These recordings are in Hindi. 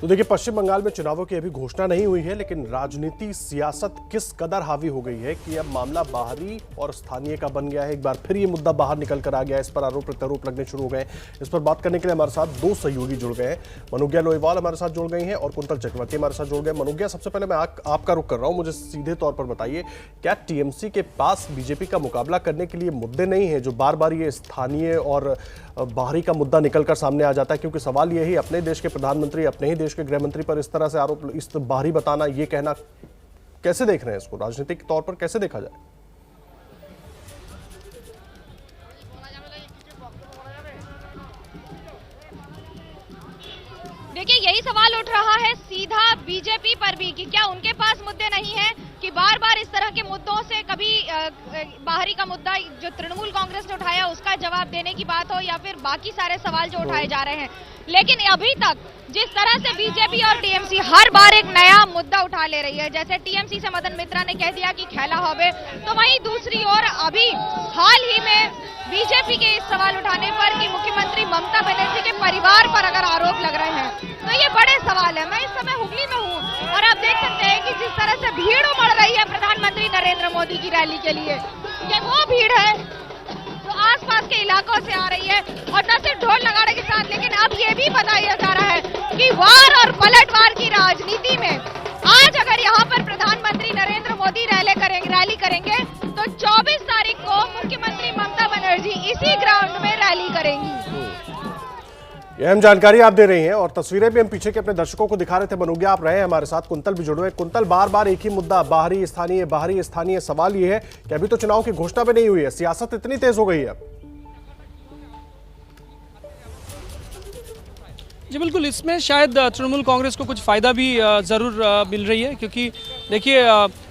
तो देखिए, पश्चिम बंगाल में चुनावों की अभी घोषणा नहीं हुई है, लेकिन राजनीति सियासत किस कदर हावी हो गई है कि अब मामला बाहरी और स्थानीय का बन गया है। एक बार फिर ये मुद्दा बाहर निकल कर आ गया है, इस पर आरोप प्रत्यारोप लगने शुरू हो गए। इस पर बात करने के लिए हमारे साथ दो सहयोगी जुड़ गए हैं। मनोज्ञा लोईवाल हमारे साथ जुड़ गई हैं और कुंतल चक्रवर्ती हमारे साथ जुड़ गए। मनोज्ञा, सबसे पहले मैं आपका रुख कर रहा हूं, मुझे सीधे तौर पर बताइए, क्या टीएमसी के पास बीजेपी का मुकाबला करने के लिए मुद्दे नहीं है, जो बार बार ये स्थानीय और बाहरी का मुद्दा निकलकर सामने आ जाता है? क्योंकि सवाल यही, अपने देश के प्रधानमंत्री अपने ही देश के गृह मंत्री पर इस तरह से आरोप, इस बाहरी बताना, ये कहना, कैसे देख रहे हैं इसको? राजनीतिक तौर पर कैसे देखा जाए? देखिए, यही सवाल उठ रहा है सीधा बीजेपी पर भी कि क्या उनके पास मुद्दे नहीं हैं, कि बार बार इस तरह के मुद्दों से, कभी बाहरी का मुद्दा जो तृणमूल कांग्रेस ने उठाया उसका जवाब देने की बात हो, या फिर बाकी सारे सवाल जो उठाए जा रहे हैं। लेकिन अभी तक जिस तरह से बीजेपी और टीएमसी हर बार एक नया मुद्दा उठा ले रही है, जैसे टीएमसी से मदन मित्रा ने कह दिया कि खेला होवे, तो वहीं दूसरी ओर अभी हाल ही में बीजेपी के इस सवाल उठाने पर कि मुख्यमंत्री ममता बनर्जी के परिवार पर अगर आरोप लग रहे हैं, तो ये बड़े सवाल है। मैं इस समय हुगली में हूँ और आप देख सकते हैं कि जिस तरह से भीड़ उमड़ रही है प्रधानमंत्री नरेंद्र मोदी की रैली के लिए, ये वो भीड़ है जो आसपास के इलाकों से आ रही है, और न सिर्फ ढोल नगाड़े के साथ, लेकिन अब ये भी बताया जा रहा है कि वार और पलटवार की राजनीति में आज अगर यहाँ पर प्रधानमंत्री नरेंद्र मोदी रैली करेंगे तो 24 तारीख को मुख्यमंत्री ममता बनर्जी इसी ग्राउंड में रैली करेंगी। अहम जानकारी आप दे रही हैं और तस्वीरें भी हम पीछे के अपने दर्शकों को दिखा रहे थे। मनोज्ञा, आप रहे हैं हमारे साथ, कुंतल भी जुड़े हुए। कुंतल, बार बार एक ही मुद्दा, बाहरी स्थानीय। सवाल ये है कि अभी तो चुनाव की घोषणा भी नहीं हुई है, सियासत इतनी तेज हो गई है अब। जी बिल्कुल, इसमें शायद तृणमूल कांग्रेस को कुछ फायदा भी जरूर मिल रही है, क्योंकि देखिए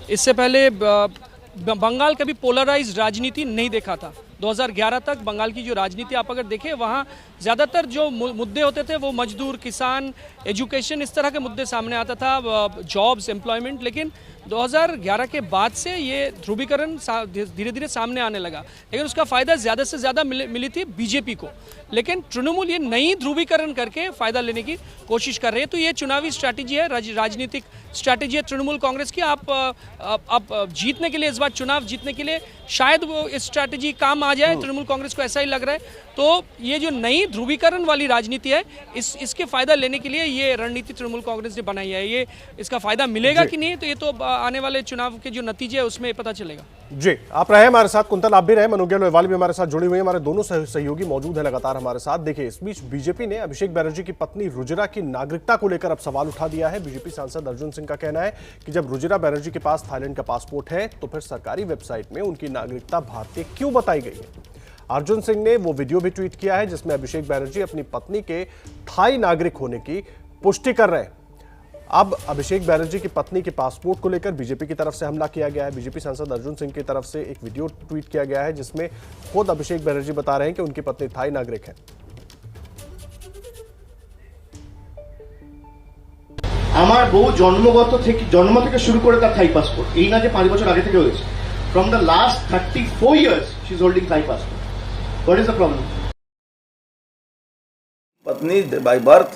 इससे पहले बंगाल का भी पोलराइज्ड राजनीति नहीं देखा था। 2011 तक बंगाल की जो राजनीति आप अगर देखें, वहाँ ज़्यादातर जो मुद्दे होते थे वो मजदूर, किसान, एजुकेशन, इस तरह के मुद्दे सामने आता था, जॉब्स, एम्प्लॉयमेंट। लेकिन 2011 के बाद से ये ध्रुवीकरण धीरे धीरे सामने आने लगा, लेकिन उसका फ़ायदा ज़्यादा से ज़्यादा मिली थी बीजेपी को। लेकिन तृणमूल ये नई ध्रुवीकरण करके फ़ायदा लेने की कोशिश कर रहे हैं। तो ये चुनावी स्ट्रैटेजी है, राजनीतिक स्ट्रैटेजी है तृणमूल कांग्रेस की। आप जीतने के लिए, इस बार चुनाव जीतने के लिए शायद वो इस स्ट्रैटेजी काम आ जाए, तृणमूल कांग्रेस को ऐसा ही लग रहा है। तो ये जो नई ध्रुवीकरण वाली राजनीति है, इसके फायदा लेने के लिए ये रणनीति तृणमूल कांग्रेस ने बनाई है। ये इसका फायदा मिलेगा कि नहीं, तो ये तो आने वाले चुनाव के जो नतीजे है उसमें पता चलेगा। जी, आप रहे हमारे साथ, कुंतल आप भी रहे, मनोज्ञा लोईवाल भी हमारे साथ जुड़ी हुई है। हमारे दोनों सहयोगी मौजूद हैं लगातार हमारे साथ। देखिए, इस बीच बीजेपी ने अभिषेक बनर्जी की पत्नी रुजिरा की नागरिकता को लेकर अब सवाल उठा दिया है। बीजेपी सांसद अर्जुन सिंह का कहना है कि जब रुजिरा बनर्जी के पास थाईलैंड का पासपोर्ट है, तो फिर सरकारी वेबसाइट में उनकी नागरिकता भारतीय क्यों बताई गई है। अर्जुन सिंह ने वो वीडियो भी ट्वीट किया है जिसमें अभिषेक बनर्जी अपनी पत्नी के थाई नागरिक होने की पुष्टि कर रहे हैं। अब अभिषेक बनर्जी की पत्नी के पासपोर्ट को लेकर बीजेपी की तरफ से हमला किया गया है। बीजेपी सांसद अर्जुन सिंह की तरफ से एक वीडियो ट्वीट किया गया है जिसमें खुद अभिषेक बनर्जी बता रहे हैं कि उनकी पत्नी थाई नागरिक है। আমার বউ জন্ম থেকে শুরু করে তার থাই পাসপোর্ট, এই না যে 5 বছর আগে থেকে হয়েছে। From the last 34 years she is holding Thai passport. What is the problem? पत्नी बाय बर्थ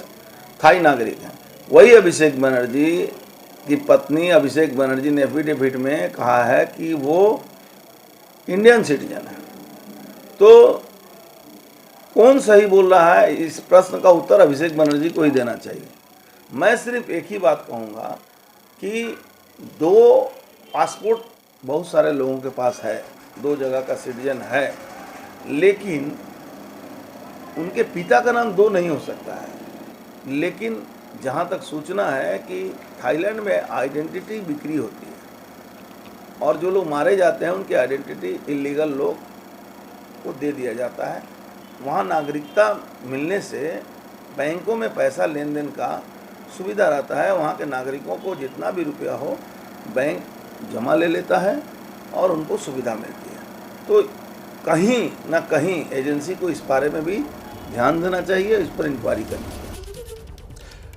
थाई नागरिक है। वही अभिषेक बनर्जी की पत्नी अभिषेक बनर्जी ने एफिडेविट में कहा है कि वो इंडियन सिटीजन है। तो कौन सही बोल रहा है, इस प्रश्न का उत्तर अभिषेक बनर्जी को ही देना चाहिए। मैं सिर्फ एक ही बात कहूँगा कि 2 पासपोर्ट बहुत सारे लोगों के पास है, 2 जगह का सिटीजन है, लेकिन उनके पिता का नाम 2 नहीं हो सकता है। लेकिन जहाँ तक सूचना है कि थाईलैंड में आइडेंटिटी बिक्री होती है और जो लोग मारे जाते हैं उनकी आइडेंटिटी इलीगल लोग को दे दिया जाता है। वहाँ नागरिकता मिलने से बैंकों में पैसा लेन देन का सुविधा रहता है। वहाँ के नागरिकों को जितना भी रुपया हो बैंक जमा ले लेता है और उनको सुविधा मिलती है। तो कहीं ना कहीं एजेंसी को इस बारे में भी ध्यान देना चाहिए, इस पर इंक्वायरी करनी चाहिए।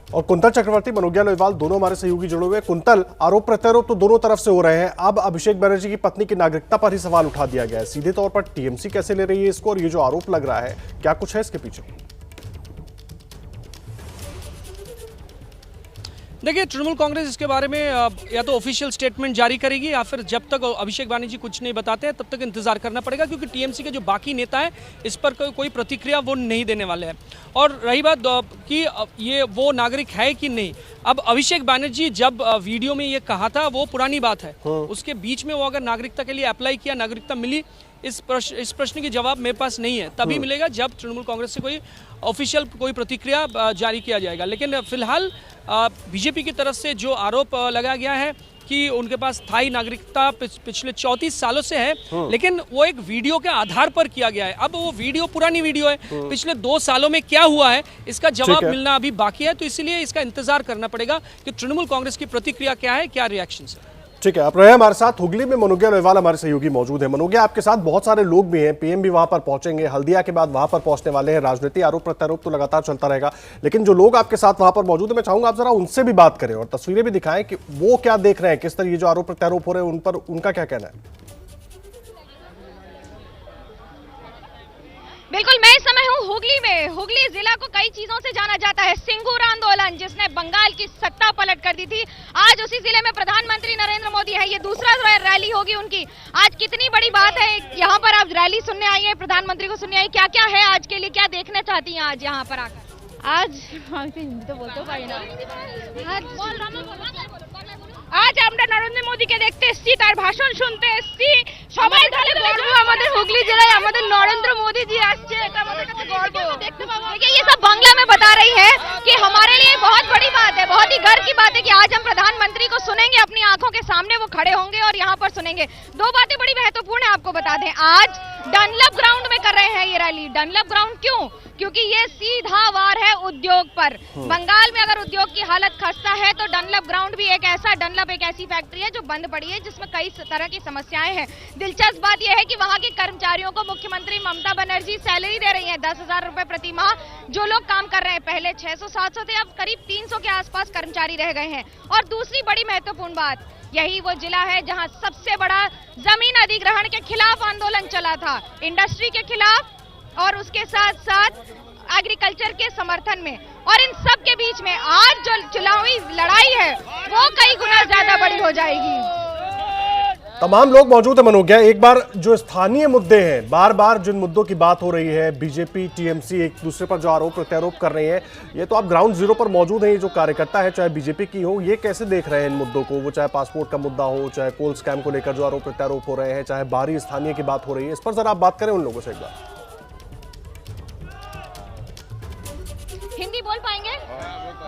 और कुंतल चक्रवर्ती, मनोज्ञा लोईवाल दोनों हमारे सहयोगी जुड़े हुए। कुंतल, आरोप प्रत्यारोप तो दोनों तरफ से हो रहे हैं। अब अभिषेक बनर्जी की पत्नी की नागरिकता पर ही सवाल उठा दिया गया है। सीधे तौर पर टीएमसी कैसे ले रही है इसको, और ये जो आरोप लग रहा है, क्या कुछ है इसके पीछे? देखिए, तृणमूल कांग्रेस इसके बारे में या तो ऑफिशियल स्टेटमेंट जारी करेगी या फिर जब तक अभिषेक बैनर्जी कुछ नहीं बताते हैं तब तक इंतजार करना पड़ेगा, क्योंकि टीएमसी के जो बाकी नेता हैं इस पर कोई प्रतिक्रिया वो नहीं देने वाले हैं। और रही बात कि ये वो नागरिक है कि नहीं, अब अभिषेक बैनर्जी जब वीडियो में ये कहा था वो पुरानी बात है, उसके बीच में वो अगर नागरिकता के लिए अप्लाई किया, नागरिकता मिली, इस प्रश्न की जवाब मेरे पास नहीं है। तभी मिलेगा जब तृणमूल कांग्रेस से कोई ऑफिशियल कोई प्रतिक्रिया जारी किया जाएगा। लेकिन फिलहाल बीजेपी की तरफ से जो आरोप लगाया गया है कि उनके पास स्थायी नागरिकता पिछले 34 सालों से है, लेकिन वो एक वीडियो के आधार पर किया गया है। अब वो वीडियो पुरानी वीडियो है, पिछले 2 सालों में क्या हुआ है इसका जवाब मिलना अभी बाकी है, तो इसलिए इसका इंतजार करना पड़ेगा कि तृणमूल कांग्रेस की प्रतिक्रिया क्या है, क्या रिएक्शन है। ठीक है, आप रहे हमारे साथ। हुगली में मनोज्ञा लोहेवाल हमारे सहयोगी मौजूद है। मनोज्ञा, आपके साथ बहुत सारे लोग भी हैं, पीएम भी वहां पर पहुंचेंगे, हल्दिया के बाद वहां पर पहुंचने वाले हैं। राजनीति आरोप प्रत्यारोप तो लगातार चलता रहेगा, लेकिन जो लोग आपके साथ वहां पर मौजूद है, मैं चाहूंगा आप जरा उनसे भी बात करें और तस्वीरें भी दिखाएं कि वो क्या देख रहे हैं, किस तरह ये जो आरोप प्रत्यारोप हो रहे हैं उन पर उनका क्या कहना है। बिल्कुल, मैं इस समय हूँ हुगली में। हुगली जिला को कई चीजों से जाना जाता है। सिंगूर आंदोलन जिसने बंगाल की सत्ता पलट कर दी थी, आज उसी जिले में प्रधानमंत्री नरेंद्र मोदी है। ये दूसरा रैली होगी उनकी। आज कितनी बड़ी बात है, यहाँ पर आप रैली सुनने आई है, प्रधानमंत्री को सुनने आई, क्या क्या है आज के लिए, क्या देखना चाहती हैं आज यहाँ पर आकर? हिंदी तो बोलते পারি না। আজ আমরা নরেন্দ্র মোদীকে দেখতে এসেছি, তার ভাষণ শুনতে এসেছি। সবাই তাহলে গর্ব আমাদের হুগলি জেলায় আমাদের নরেंद्र मोदी जी আসছে, এটা আমাদের কাছে গর্ব। देखिए, ये सब बांग्ला में बता रही है कि हमारे लिए बहुत बड़ी बात है, बहुत ही गर्व की बात है कि आज हम प्रधानमंत्री को सुनेंगे, अपनी आंखों के सामने वो खड़े होंगे और यहाँ पर सुनेंगे। 2 बातें बड़ी महत्वपूर्ण है, आपको बता दें। आज डनलप ग्राउंड में कर रहे हैं ये रैली। डनलप ग्राउंड क्यों? क्योंकि ये सीधा वार है उद्योग पर। बंगाल में अगर उद्योग की हालत खस्ता है तो डनलप ग्राउंड भी एक ऐसा, डनलप एक ऐसी फैक्ट्री है जो बंद पड़ी है, जिसमें कई तरह की समस्याएं हैं। दिलचस्प बात यह है कि वहां के कर्मचारियों को मुख्यमंत्री ममता बनर्जी सैलरी दे रही है, 10,000 रुपए प्रति माह। जो लोग काम कर रहे हैं, पहले 600-700 थे, अब करीब 300 के आसपास कर्मचारी रह गए हैं। और दूसरी बड़ी महत्वपूर्ण बात, यही वो जिला है जहां सबसे बड़ा जमीन अधिग्रहण के खिलाफ आंदोलन चला था, इंडस्ट्री के खिलाफ और उसके साथ साथ एग्रीकल्चर के समर्थन में। और इन सब के बीच में आज जो चुनावी लड़ाई है वो कई गुना ज्यादा बड़ी हो जाएगी। तमाम लोग मौजूद है मनोज्ञा। एक बार जो स्थानीय मुद्दे हैं, बार बार जिन मुद्दों की बात हो रही है, बीजेपी टीएमसी एक दूसरे पर जो आरोप प्रत्यारोप कर रही है, ये तो आप ग्राउंड जीरो पर मौजूद हैं। ये जो कार्यकर्ता है, चाहे बीजेपी की हो, ये कैसे देख रहे हैं इन मुद्दों को? वो चाहे पासपोर्ट का मुद्दा हो, चाहे कोल स्कैम को लेकर जो आरोप प्रत्यारोप हो रहे हैं, चाहे बाहरी स्थानीय की बात हो रही है, इस पर जरा आप बात करें उन लोगों से एक बार। हिंदी बोल पाएंगे?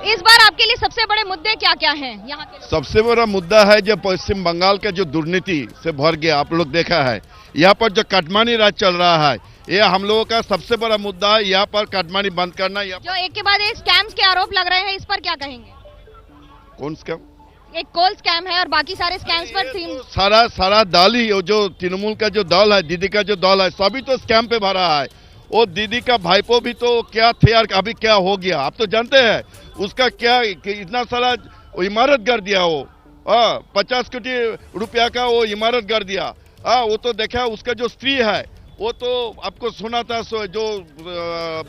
इस बार आपके लिए सबसे बड़े मुद्दे क्या क्या हैं यहाँ के? सबसे बड़ा मुद्दा है जो पश्चिम बंगाल का जो दुर्नीति से भर गया, आप लोग देखा है। यहाँ पर जो काटमानी राज चल रहा है, ये हम लोगों का सबसे बड़ा मुद्दा है। यहाँ पर काटमानी बंद करना। जो एक के बाद एक स्कैम्स के आरोप लग रहे हैं, इस पर क्या कहेंगे? कौन स्कैम? एक कोल स्कैम है और बाकी सारे स्कैम्स पर सारा दल ही, जो तृणमूल का जो दल है, दीदी का जो दल है, सभी तो स्कैम पे भरा है। वो दीदी का भाईपो भी तो क्या थे यार, अभी क्या हो गया आप तो जानते हैं। उसका क्या इतना सारा इमारत कर दिया, वो 50 कोटी रुपया का वो इमारत कर दिया। वो तो देखा, उसका जो स्त्री है वो तो आपको सुना था, जो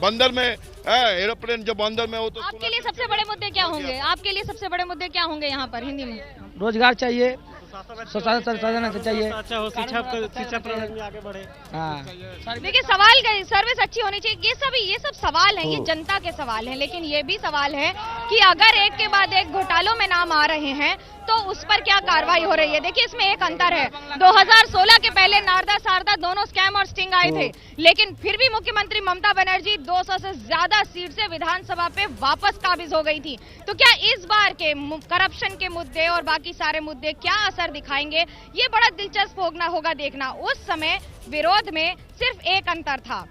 बंदर में एरोप्लेन जो बंदर में, वो तो आपके लिए सबसे बड़े मुद्दे क्या होंगे? आपके लिए सबसे बड़े मुद्दे क्या होंगे यहाँ पर? हिंदी में रोजगार चाहिए, साधन चाहिए, शिक्षा में आगे बढ़े। देखिए, सवाल सर्विस अच्छी होनी चाहिए, ये सब सवाल हैं, ये जनता के सवाल हैं। लेकिन ये भी सवाल है कि अगर एक के बाद एक घोटालों में नाम आ रहे हैं तो उस पर क्या कार्रवाई हो रही है? देखिए, इसमें एक अंतर है। 2016 के पहले नारदा सारदा दोनों स्कैम और स्टिंग आए थे, लेकिन फिर भी मुख्यमंत्री ममता बनर्जी 200 से ज्यादा सीट से विधानसभा पे वापस काबिज हो गई थी। तो क्या इस बार के करप्शन के मुद्दे और बाकी सारे मुद्दे क्या असर दिखाएंगे? ये बड़ा दिलचस्प होगा देखना। उस समय विरोध में सिर्फ एक अंतर था,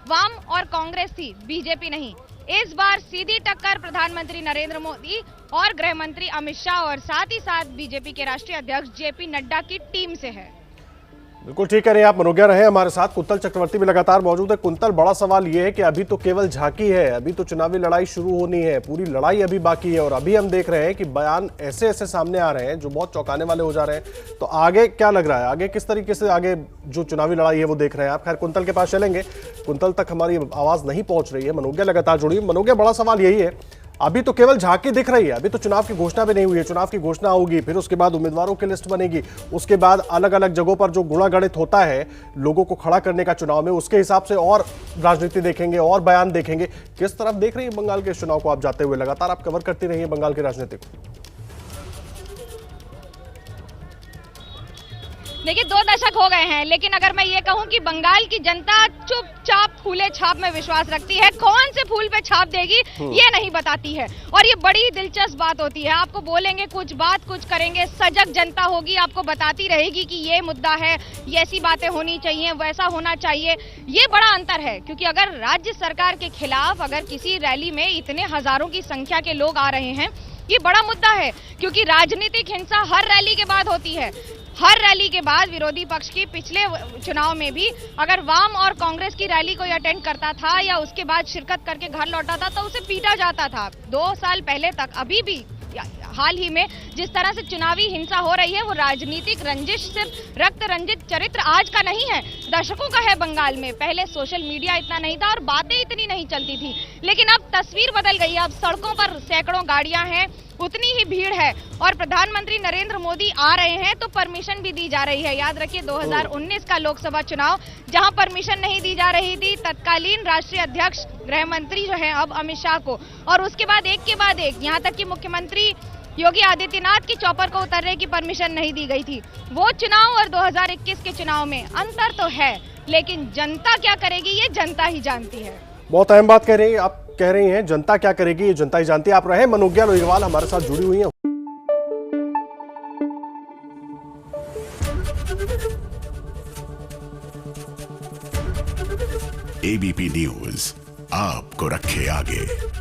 वाम और कांग्रेस थी, बीजेपी नहीं। इस बार सीधी टक्कर प्रधानमंत्री नरेंद्र मोदी और गृह मंत्री अमित शाह और साथ ही साथ बीजेपी के राष्ट्रीय अध्यक्ष जेपी नड्डा की टीम से है। बिल्कुल ठीक कह रहे हैं आप मनोज्ञा। रहे हमारे साथ कुंतल चक्रवर्ती भी लगातार मौजूद है। कुंतल, बड़ा सवाल यह है कि अभी तो केवल झांकी है, अभी तो चुनावी लड़ाई शुरू होनी है, पूरी लड़ाई अभी बाकी है। और अभी हम देख रहे हैं कि बयान ऐसे ऐसे सामने आ रहे हैं जो बहुत चौंकाने वाले हो जा रहे हैं। तो आगे क्या लग रहा है, आगे किस तरीके से आगे जो चुनावी लड़ाई है वो देख रहे हैं आप? खैर, कुंतल के पास चलेंगे। कुंतल तक हमारी आवाज नहीं पहुंच रही है, मनोज्ञा लगातार जुड़ी। मनोज्ञा, बड़ा सवाल यही है, अभी तो केवल झांकी दिख रही है, अभी तो चुनाव की घोषणा भी नहीं हुई है। चुनाव की घोषणा होगी, फिर उसके बाद उम्मीदवारों की लिस्ट बनेगी, उसके बाद अलग अलग जगहों पर जो गुणागणित होता है लोगों को खड़ा करने का चुनाव में, उसके हिसाब से और राजनीति देखेंगे और बयान देखेंगे। किस तरफ देख रही है बंगाल के इस चुनाव को आप जाते हुए? लगातार आप कवर करती रही है बंगाल की राजनीति को। देखिए 2 दशक हो गए हैं, लेकिन अगर मैं ये कहूं कि बंगाल की जनता चुपचाप फूले छाप में विश्वास रखती है, कौन से फूल पे छाप देगी ये नहीं बताती है। और ये बड़ी दिलचस्प बात होती है, आपको बोलेंगे कुछ बात कुछ करेंगे, सजग जनता होगी, आपको बताती रहेगी कि ये मुद्दा है, ये ऐसी बातें होनी चाहिए, वैसा होना चाहिए। ये बड़ा अंतर है, क्योंकि अगर राज्य सरकार के खिलाफ अगर किसी रैली में इतने हजारों की संख्या के लोग आ रहे हैं, ये बड़ा मुद्दा है, क्योंकि राजनीतिक हिंसा हर रैली के बाद होती है। हर रैली के बाद विरोधी पक्ष की पिछले चुनाव में भी अगर वाम और कांग्रेस की रैली कोई अटेंड करता था या उसके बाद शिरकत करके घर लौटा था तो उसे पीटा जाता था। 2 साल पहले तक, अभी भी हाल ही में जिस तरह से चुनावी हिंसा हो रही है, वो राजनीतिक रंजिश सिर्फ रक्त रंजित चरित्र आज का नहीं है, दशकों का है बंगाल में। पहले सोशल मीडिया इतना नहीं था और बातें इतनी नहीं चलती थी, लेकिन अब तस्वीर बदल गई है। अब सड़कों पर सैकड़ों गाड़ियां हैं, उतनी ही भीड़ है, और प्रधानमंत्री नरेंद्र मोदी आ रहे हैं तो परमिशन भी दी जा रही है। याद रखिए 2019 का लोकसभा चुनाव, जहां परमिशन नहीं दी जा रही थी तत्कालीन राष्ट्रीय अध्यक्ष गृह मंत्री जो है अब अमित शाह को, और उसके बाद एक, यहां तक कि मुख्यमंत्री योगी आदित्यनाथ की चौपर को उतरने की परमिशन नहीं दी गई थी। वो चुनाव और 2021 के चुनाव में अंतर तो है, लेकिन जनता क्या करेगी ये जनता ही जानती है। बहुत अहम बात कह रही है आप, कह रही हैं जनता क्या करेगी ये जनता ही जानती है। आप रहे मनोज्ञा लोहिवाल हमारे साथ जुड़ी हुई हैं। एबीपी न्यूज आपको रखे आगे।